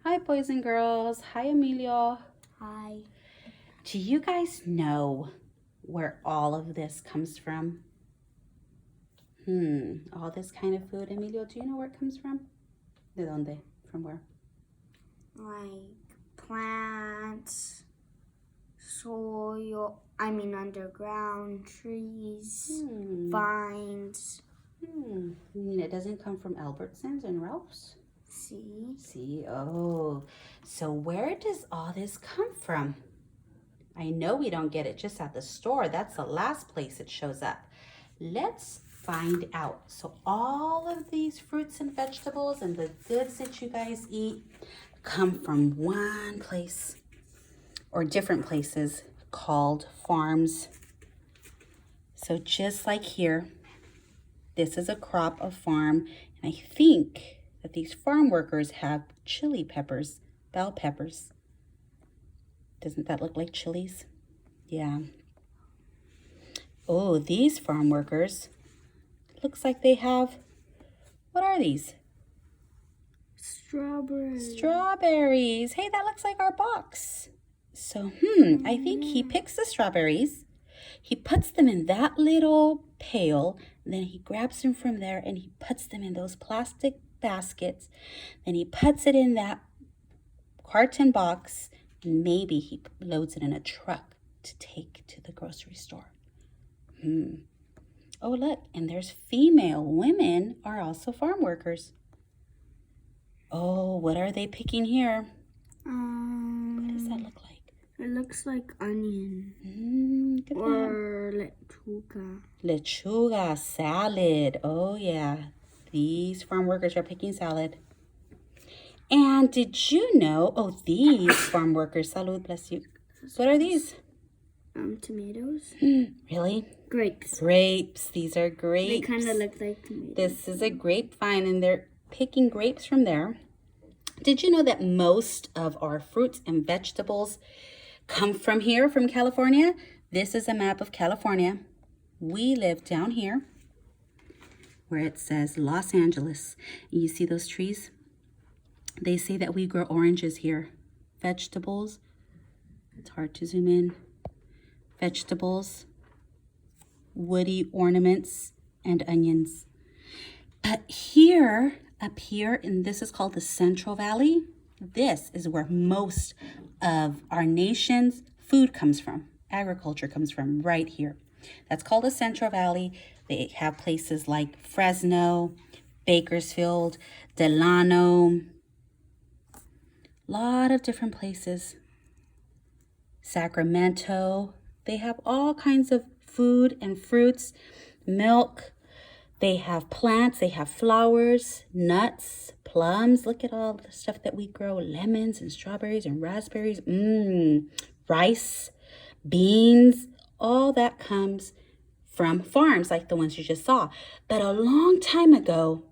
Hi, boys and girls. Hi, Emilio. Hi. Do you guys know where all of this comes from? All this kind of food. Emilio, do you know where it comes from? ¿De dónde? From where? Like plants, soil, underground, trees, vines. It doesn't come from Albertsons and Ralph's? See? Oh. So where does all this come from? I know we don't get it just at the store. That's the last place it shows up. Let's find out. So all of these fruits and vegetables and the goods that you guys eat come from one place or different places called farms. So just like here, this is a crop of farm. And I think that these farm workers have chili peppers, bell peppers. Doesn't that look like chilies? Yeah. Oh, these farm workers, looks like they have, what are these? Strawberries. Strawberries. Hey, that looks like our box. So, I think he picks the strawberries. He puts them in that little pail. Then he grabs them from there and he puts them in those plastic baskets. Then he puts it in that carton box. And maybe he loads it in a truck to take to the grocery store. Oh, look, and there's female women are also farm workers. Oh, what are they picking here? What does that look like? It looks like onion. Look at or lechuga. Lechuga, salad. Oh, yeah. These farm workers are picking salad. And did you know, these farm workers, salud, bless you. What are these? Tomatoes. Really? Grapes. Grapes. These are grapes. They kind of look like tomatoes. This is a grapevine, and they're picking grapes from there. Did you know that most of our fruits and vegetables come from here, from California? This is a map of California. We live down here where it says Los Angeles. And you see those trees? They say that we grow oranges here. Vegetables. It's hard to zoom in. Vegetables, woody ornaments, and onions. But here, up here, and this is called the Central Valley, this is where most of our nation's food comes from. Agriculture comes from right here. That's called the Central Valley. They have places like Fresno, Bakersfield, Delano, a lot of different places. Sacramento. They have all kinds of food and fruits, milk. They have plants, they have flowers, nuts, plums. Look at all the stuff that we grow, lemons and strawberries and raspberries. Rice, beans, all that comes from farms like the ones you just saw. But a long time ago,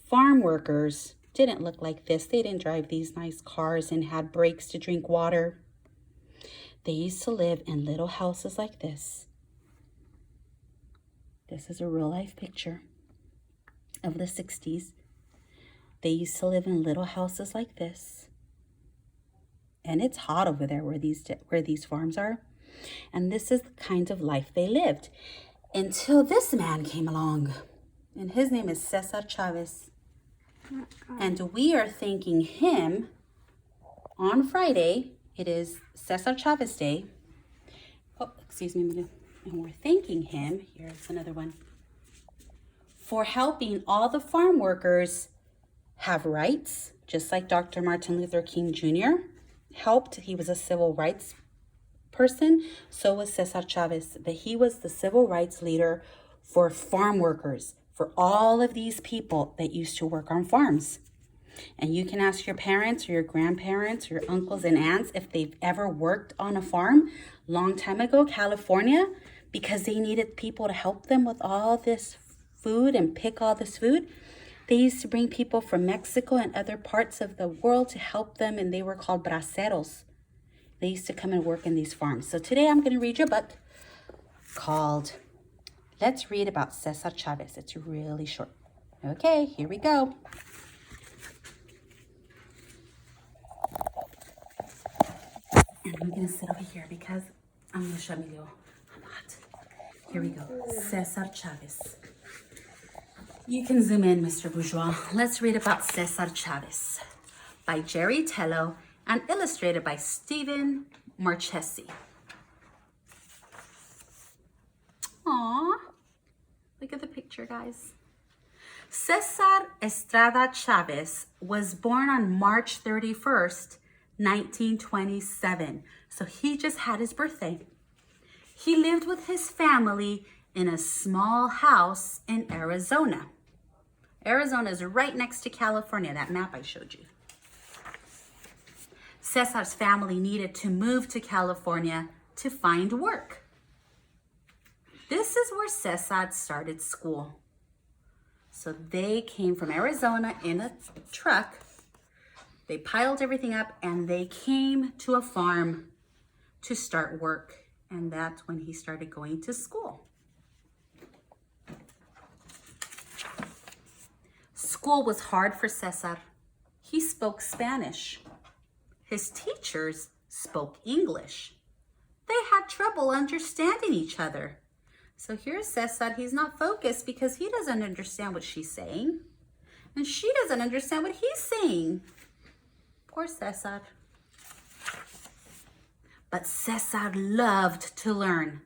farm workers didn't look like this. They didn't drive these nice cars and had breaks to drink water. They used to live in little houses like this. This is a real life picture of the 60s. They used to live in little houses like this. And it's hot over there where these farms are. And this is the kind of life they lived until this man came along. And his name is Cesar Chavez. And we are thanking him on Friday. It is Cesar Chavez Day. Oh, excuse me. And we're thanking him. Here's another one. For helping all the farm workers have rights, just like Dr. Martin Luther King Jr. helped. He was a civil rights person. So was Cesar Chavez. But he was the civil rights leader for farm workers, for all of these people that used to work on farms. And you can ask your parents or your grandparents or your uncles and aunts if they've ever worked on a farm long time ago, California, because they needed people to help them with all this food and pick all this food. They used to bring people from Mexico and other parts of the world to help them, and they were called braceros. They used to come and work in these farms. So today I'm going to read you a book called Let's Read About Cesar Chavez. It's really short. Okay, here we go. I'm gonna sit over here because I'm gonna show Emilio. I'm hot. Here we go. Cesar Chavez. You can zoom in, Mr. Bourgeois. Let's read about Cesar Chavez by Jerry Tello and illustrated by Stephen Marchesi. Aww. Look at the picture, guys. Cesar Estrada Chavez was born on March 31st, 1927. So he just had his birthday. He lived with his family in a small house in Arizona. Arizona is right next to California, that map I showed you. Cesar's family needed to move to California to find work. This is where Cesar started school. So they came from Arizona in a truck. They piled everything up and they came to a farm to start work. And that's when he started going to school. School was hard for Cesar. He spoke Spanish. His teachers spoke English. They had trouble understanding each other. So here's Cesar. He's not focused because he doesn't understand what she's saying. And she doesn't understand what he's saying. Poor Cesar. But Cesar loved to learn.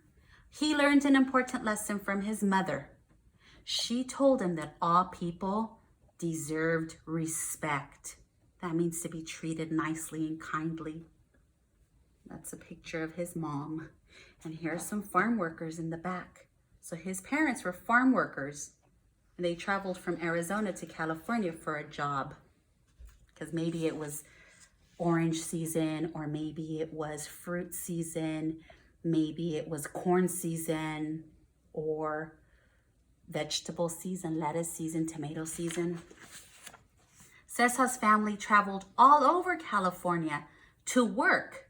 He learned an important lesson from his mother. She told him that all people deserved respect. That means to be treated nicely and kindly. That's a picture of his mom. And here are some farm workers in the back. So his parents were farm workers. And they traveled from Arizona to California for a job. Because maybe it was orange season, or maybe it was fruit season, maybe it was corn season, or vegetable season, lettuce season, tomato season. Cesar's family traveled all over California to work.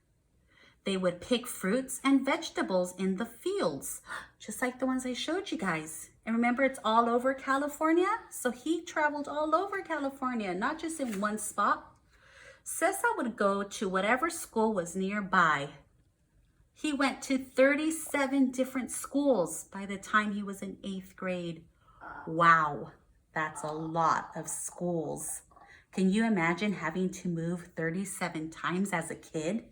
They would pick fruits and vegetables in the fields, just like the ones I showed you guys. And remember, it's all over California? So he traveled all over California, not just in one spot. Cesar would go to whatever school was nearby. He went to 37 different schools by the time he was in 8th grade. Wow, that's a lot of schools. Can you imagine having to move 37 times as a kid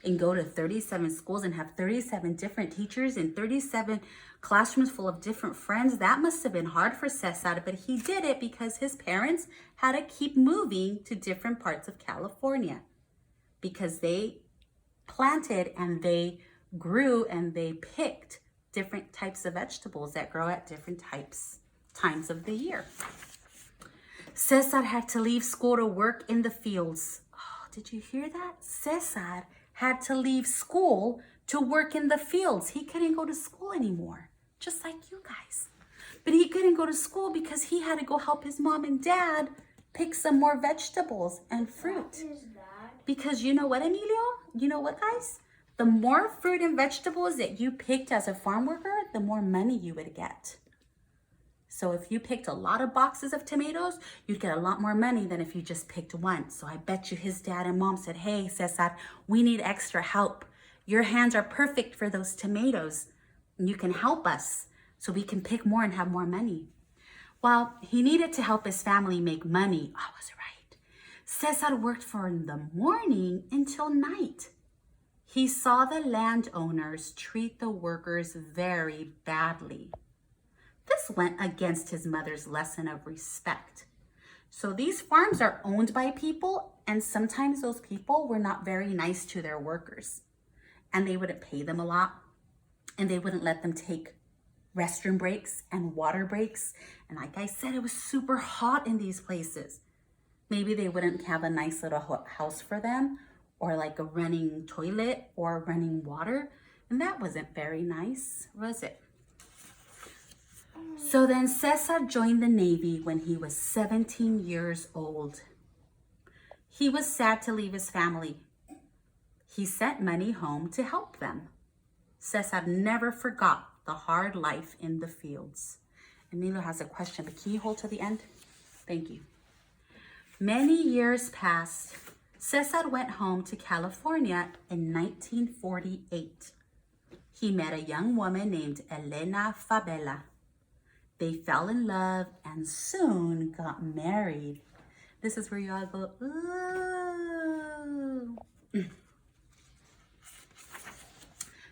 and go to 37 schools and have 37 different teachers and 37 classrooms full of different friends? That must have been hard for Cesar, but he did it because his parents had to keep moving to different parts of California because they planted and they grew and they picked different types of vegetables that grow at different times of the year. Cesar had to leave school to work in the fields. Oh, did you hear that? Cesar had to leave school to work in the fields. He couldn't go to school anymore, just like you guys. But he couldn't go to school because he had to go help his mom and dad pick some more vegetables and fruit. What is that? Because you know what, Emilio? You know what, guys? The more fruit and vegetables that you picked as a farm worker, the more money you would get. So if you picked a lot of boxes of tomatoes, you'd get a lot more money than if you just picked one. So I bet you his dad and mom said, hey, Cesar, we need extra help. Your hands are perfect for those tomatoes. And you can help us so we can pick more and have more money. Well, he needed to help his family make money. I was right. Cesar worked from the morning until night. He saw the landowners treat the workers very badly. This went against his mother's lesson of respect. So these farms are owned by people, and sometimes those people were not very nice to their workers. And they wouldn't pay them a lot, and they wouldn't let them take restroom breaks and water breaks. And like I said, it was super hot in these places. Maybe they wouldn't have a nice little house for them, or like a running toilet or running water. And that wasn't very nice, was it? So then Cesar joined the Navy when he was 17 years old. He was sad to leave his family. He sent money home to help them. Cesar never forgot the hard life in the fields. Emilio has a question, but can you hold to the end? Thank you. Many years passed. Cesar went home to California in 1948. He met a young woman named Elena Fabela. They fell in love and soon got married. This is where you all go, ooh.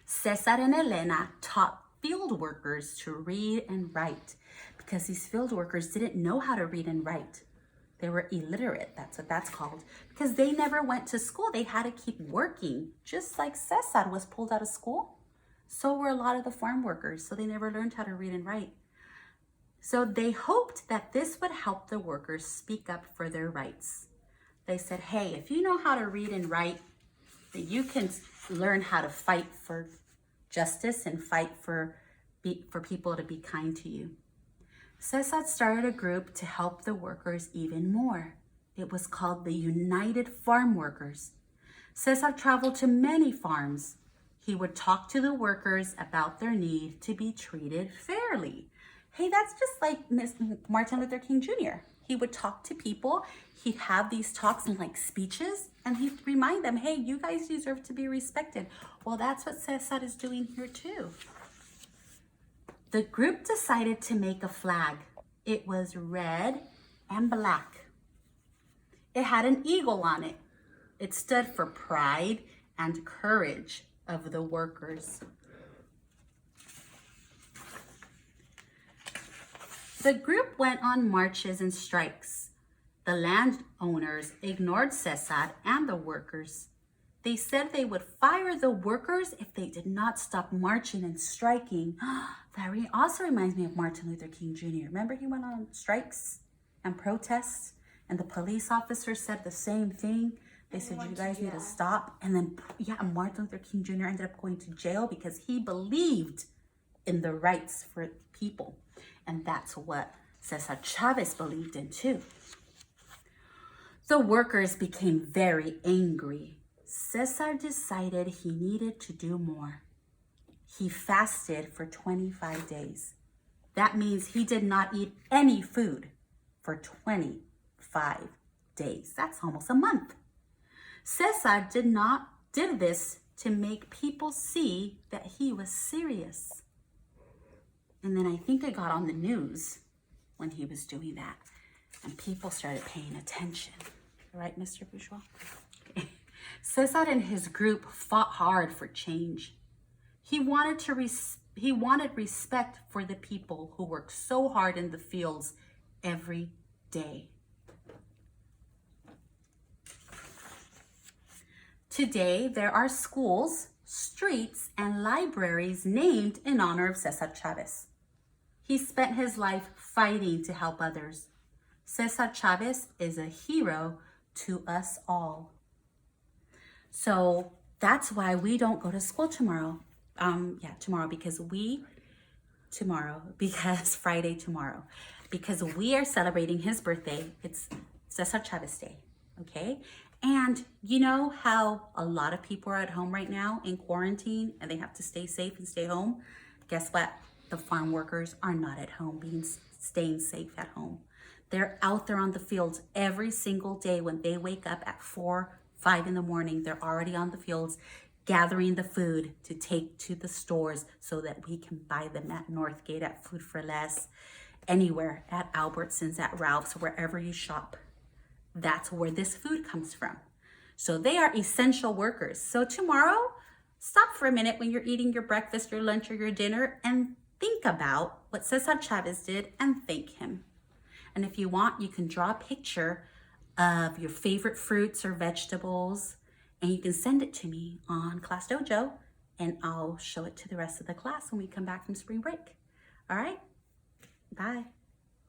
Cesar and Elena taught field workers to read and write because these field workers didn't know how to read and write. They were illiterate, that's what that's called, because they never went to school. They had to keep working. Just like Cesar was pulled out of school, so were a lot of the farm workers, so they never learned how to read and write. So they hoped that this would help the workers speak up for their rights. They said, hey, if you know how to read and write, then you can learn how to fight for justice and fight for people to be kind to you. Cesar started a group to help the workers even more. It was called the United Farm Workers. Cesar traveled to many farms. He would talk to the workers about their need to be treated fairly. Hey, that's just like Martin Luther King Jr. He would talk to people. He'd have these talks and like speeches, and he'd remind them, hey, you guys deserve to be respected. Well, that's what Cesar is doing here too. The group decided to make a flag. It was red and black. It had an eagle on it. It stood for pride and courage of the workers. The group went on marches and strikes. The landowners ignored Cesar and the workers. They said they would fire the workers if they did not stop marching and striking. That also reminds me of Martin Luther King Jr. Remember he went on strikes and protests, and the police officers said the same thing. They said, you guys need to stop. And then, Martin Luther King Jr. ended up going to jail because he believed in the rights for people. And that's what Cesar Chavez believed in too. The workers became very angry. Cesar decided he needed to do more. He fasted for 25 days. That means he did not eat any food for 25 days. That's almost a month. Cesar did this to make people see that he was serious. And then I think it got on the news when he was doing that, and people started paying attention. Right, Mr. Bourgeois? Cesar and his group fought hard for change. He wanted respect for the people who work so hard in the fields every day. Today, there are schools, streets, and libraries named in honor of Cesar Chavez. He spent his life fighting to help others. Cesar Chavez is a hero to us all. So that's why we don't go to school tomorrow. Because Friday tomorrow, because we are celebrating his birthday. It's Cesar Chavez Day, okay? And you know how a lot of people are at home right now in quarantine and they have to stay safe and stay home? Guess what? The farm workers are not at home staying safe at home. They're out there on the fields every single day. When they wake up at 4, 5 in the morning, they're already on the fields gathering the food to take to the stores so that we can buy them at Northgate, at Food for Less, anywhere, at Albertsons, at Ralph's, wherever you shop. That's where this food comes from. So they are essential workers. So tomorrow, stop for a minute when you're eating your breakfast, your lunch, or your dinner and think about what Cesar Chavez did and thank him. And if you want, you can draw a picture of your favorite fruits or vegetables, and you can send it to me on Class Dojo, and I'll show it to the rest of the class when we come back from spring break. All right? Bye.